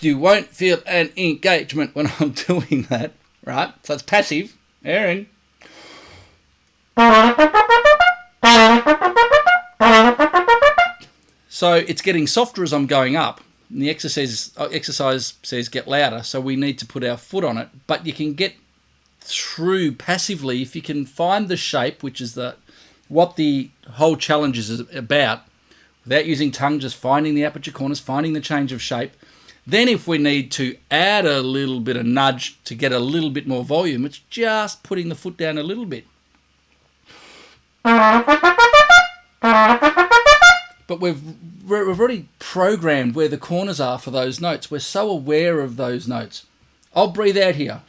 You won't feel an engagement when I'm doing that, right? So it's passive. Aaron. So it's getting softer as I'm going up. And the exercise says get louder, so we need to put our foot on it. But you can get through passively if you can find the shape, which is what the whole challenge is about, without using tongue, just finding the aperture corners, finding the change of shape. Then if we need to add a little bit of nudge to get a little bit more volume, it's just putting the foot down a little bit. But we've already programmed where the corners are for those notes. We're so aware of those notes. I'll breathe out here.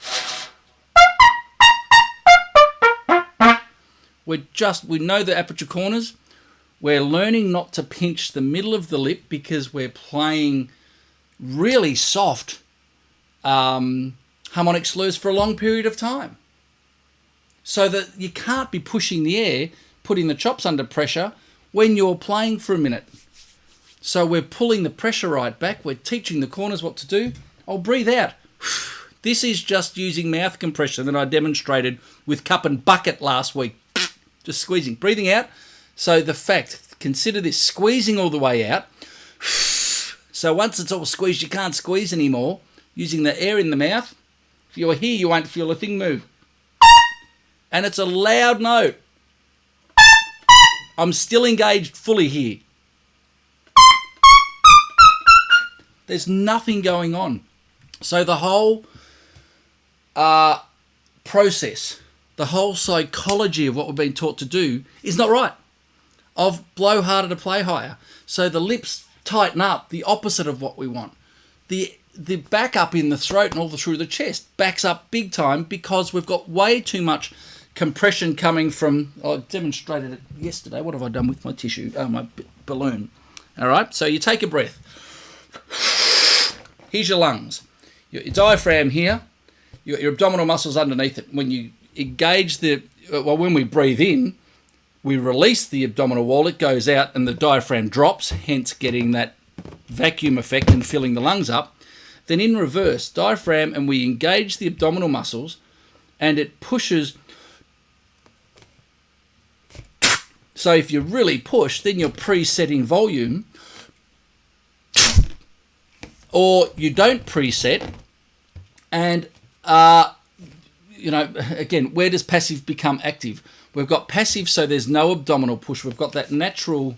We know the aperture corners. We're learning not to pinch the middle of the lip because we're playing really soft harmonic slurs for a long period of time. So that you can't be pushing the air, putting the chops under pressure when you're playing for a minute. So we're pulling the pressure right back. We're teaching the corners what to do. I'll breathe out. This is just using mouth compression that I demonstrated with cup and bucket last week. Just squeezing, breathing out. So consider this, squeezing all the way out. So once it's all squeezed, you can't squeeze anymore. Using the air in the mouth. If you're here, you won't feel a thing move. And it's a loud note. I'm still engaged fully here. There's nothing going on. So the whole process, the whole psychology of what we've been taught to do is not right. Of blow harder to play higher. So the lips tighten up, the opposite of what we want. The back up in the throat and all through the chest backs up big time because we've got way too much compression coming from, I demonstrated it yesterday. What have I done with my tissue? Oh, my balloon. All right, so you take a breath. Here's your lungs. Your diaphragm here, your abdominal muscles underneath it. When you engage when we breathe in, we release the abdominal wall, it goes out and the diaphragm drops, hence getting that vacuum effect and filling the lungs up. Then in reverse, diaphragm, and we engage the abdominal muscles and it pushes. So if you really push, then you're presetting volume, or you don't preset. And, again, where does passive become active? We've got passive, so there's no abdominal push. We've got that natural.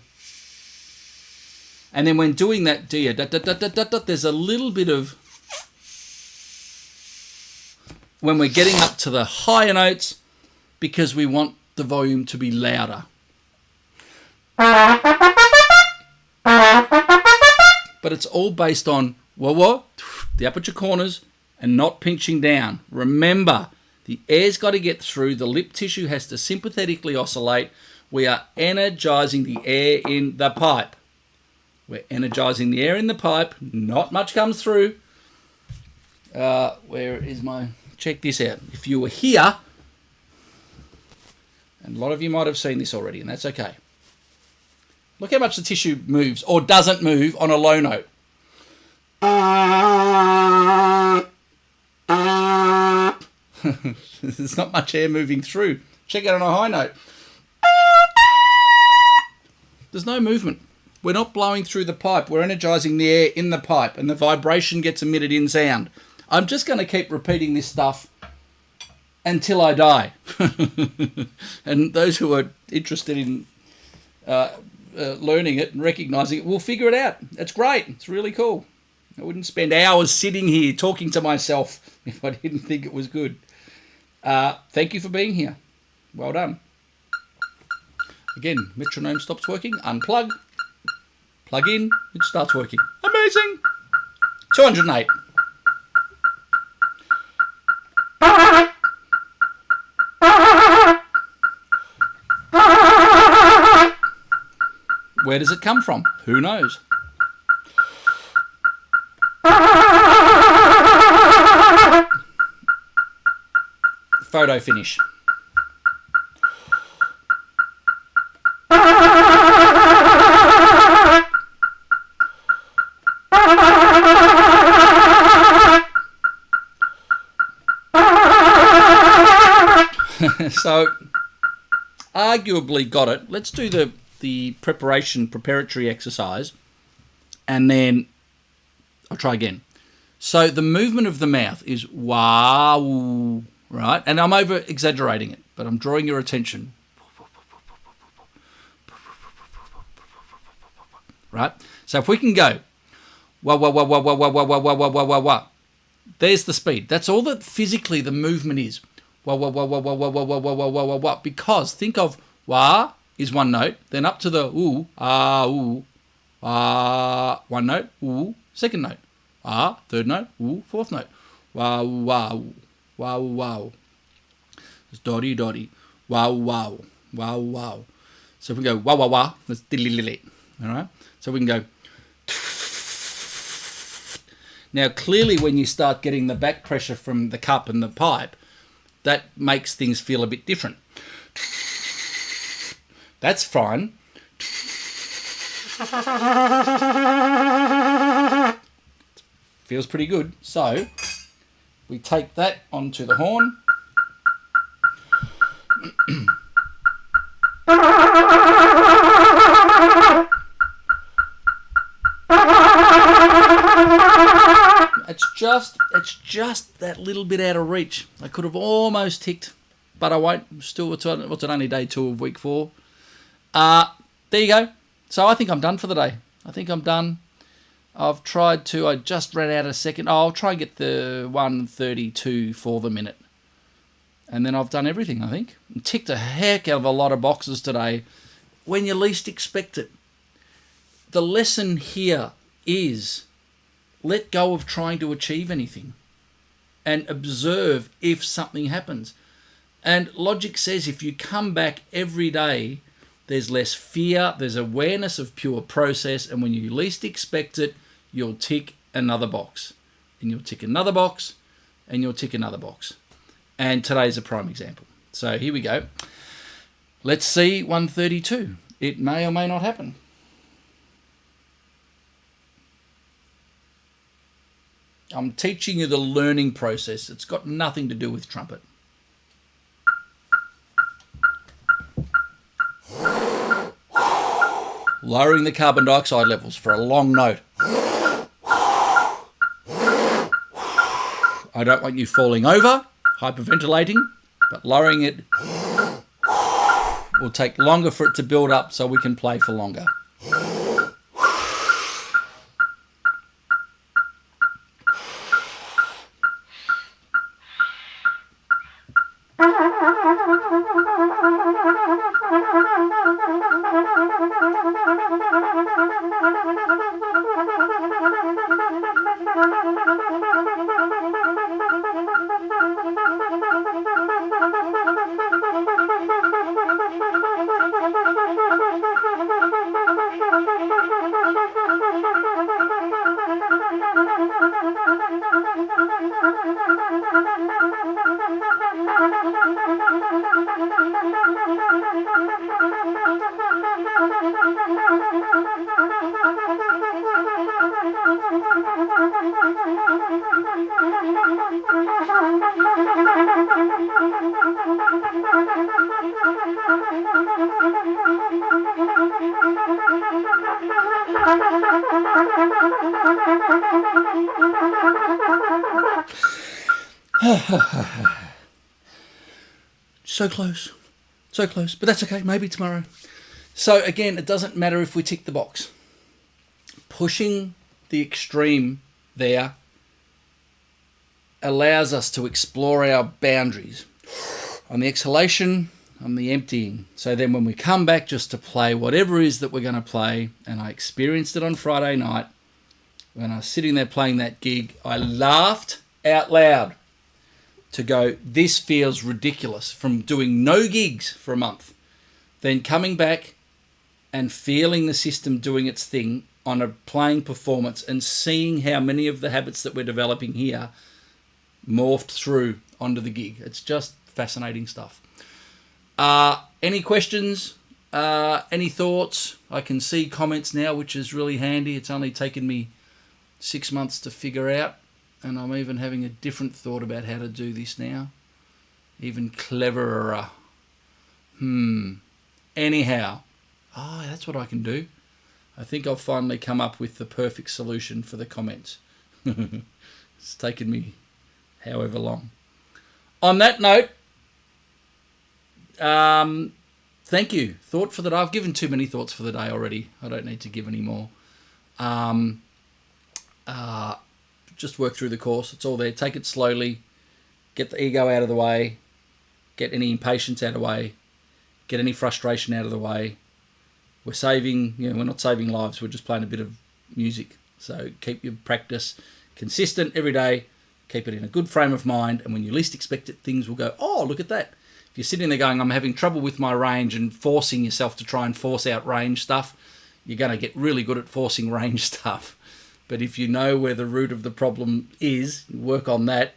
And then when doing that, there's a little bit of, when we're getting up to the higher notes, because we want the volume to be louder. But it's all based on the aperture corners and not pinching down. Remember, the air's got to get through. The lip tissue has to sympathetically oscillate. We are energizing the air in the pipe. We're energizing the air in the pipe. Not much comes through. Where is my... Check this out. If you were here, and a lot of you might have seen this already, and that's okay. Look how much the tissue moves or doesn't move on a low note. There's not much air moving through. Check it on a high note. There's no movement. We're not blowing through the pipe. We're energizing the air in the pipe, and the vibration gets emitted in sound. I'm just going to keep repeating this stuff until I die. And those who are interested in learning it and recognizing it will figure it out. It's great. It's really cool. I wouldn't spend hours sitting here talking to myself if I didn't think it was good. Thank you for being here. Well done. Again, metronome stops working. Unplug. Plug in. It starts working. Amazing. 208. Where does it come from? Who knows? Photo finish. So, arguably got it. Let's do the preparatory exercise, and then I'll try again. So the movement of the mouth is wow, right? And I'm over exaggerating it, but I'm drawing your attention. Right? So if we can go wah wah wah wah wah wah wah wah wah wah wah wah wah. There's the speed. That's all that physically the movement is. Wah wah wah wah wah wah wah wah wah wah wah wah wah. Because think of wah is one note, then up to the ooh, one note, ooh, second note, third note, ooh, fourth note, wow, wow, wow, wow. It's dotty, dotty, wow, wow, wow, wow. So if we go wah, wah, wah, that's diddly, all right? So we can go. Now, clearly when you start getting the back pressure from the cup and the pipe, that makes things feel a bit different. That's fine. Feels pretty good. So we take that onto the horn. It's just that little bit out of reach. I could have almost ticked, but I won't. Still, what's it, only day 2 of week 4. There you go. So I think I'm done for the day. I think I'm done. I just ran out a second. I'll try and get the 1:32 for the minute. And then I've done everything, I think. And ticked a heck of a lot of boxes today when you least expect it. The lesson here is let go of trying to achieve anything and observe if something happens. And logic says if you come back every day, there's less fear, there's awareness of pure process, and when you least expect it, you'll tick another box. And you'll tick another box, and you'll tick another box. And today's a prime example. So here we go. Let's see 132. It may or may not happen. I'm teaching you the learning process. It's got nothing to do with trumpet. Lowering the carbon dioxide levels for a long note. I don't want you falling over, hyperventilating, but lowering it will take longer for it to build up so we can play for longer. So close, but that's okay, maybe tomorrow. So again, it doesn't matter if we tick the box. Pushing the extreme there allows us to explore our boundaries. On the exhalation, on the emptying. So then when we come back just to play whatever it is that we're going to play, and I experienced it on Friday night, when I was sitting there playing that gig, I laughed out loud to go, this feels ridiculous, from doing no gigs for a month, then coming back and feeling the system doing its thing on a playing performance and seeing how many of the habits that we're developing here morphed through onto the gig. It's just fascinating stuff. Any questions? Any thoughts? I can see comments now, which is really handy. It's only taken me 6 months to figure out, and I'm even having a different thought about how to do this now. Even cleverer. Anyhow. That's what I can do. I think I've finally come up with the perfect solution for the comments. It's taken me however long. On that note, thank you. Thought for the day. I've given too many thoughts for the day already. I don't need to give any more. Just work through the course. It's all there. Take it slowly. Get the ego out of the way. Get any impatience out of the way. Get any frustration out of the way. We're saving, we're not saving lives. We're just playing a bit of music. So keep your practice consistent every day. Keep it in a good frame of mind. And when you least expect it, things will go, oh, look at that. If you're sitting there going, I'm having trouble with my range, and forcing yourself to try and force out range stuff, you're going to get really good at forcing range stuff. But if you know where the root of the problem is, you work on that,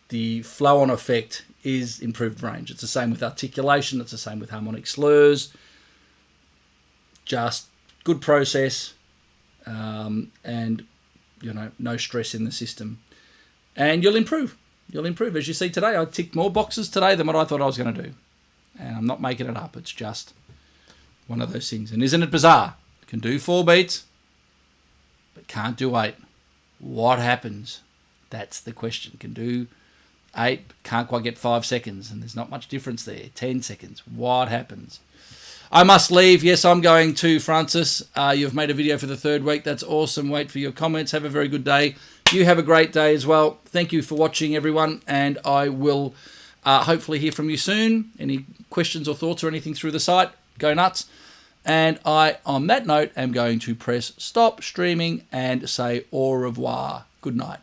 the flow-on effect is improved range. It's the same with articulation. It's the same with harmonic slurs. Just good process, and no stress in the system. And you'll improve. You'll improve. As you see today, I ticked more boxes today than what I thought I was going to do. And I'm not making it up. It's just one of those things. And isn't it bizarre? You can do 4 beats, but can't do 8. What happens? That's the question. Can do 8, but can't quite get 5 seconds, and there's not much difference there. 10 seconds. What happens? I must leave. Yes, I'm going to, Francis. You've made a video for the 3rd week. That's awesome. Wait for your comments. Have a very good day. You have a great day as well. Thank you for watching, everyone, and I will hopefully hear from you soon. Any questions or thoughts or anything through the site, go nuts. And I, on that note, am going to press stop streaming and say au revoir. Good night.